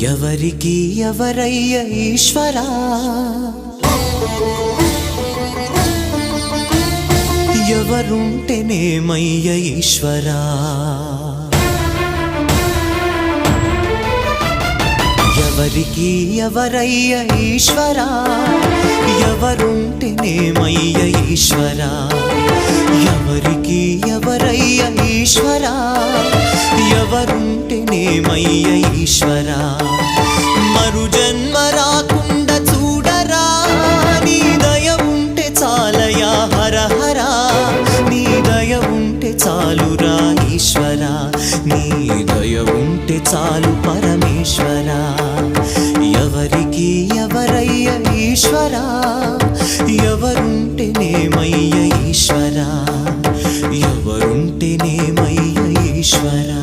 ఎవరికి ఎవరయ్య ఈశ్వరా, ఎవరుంటేనేమయ్య ఈశ్వరా, ఎవరికి ఎవరయ్య ఈశ్వరా, ఎవరుంటేనేమయ్య ఈశ్వరా, ఎవరికి ఎవరయ్య ఈశ్వరా, ఎవరుంటేనేమయ్య ఈశ్వరా. మరు జన్మ రాకుండా చూడరా, నీ దయ ఉంటే చాలయా హర హరా, నీ దయ ఉంటే చాలురా ఈశ్వరా, నీ దయ ఉంటే చాలు పరమేశ్వరా. ఎవరికి ఎవరయ్య ఈశ్వరా, ఎవరుంటేనేమయ్య ఈశ్వరా, ఎవరుంటేనేమయ్య ఈశ్వరా.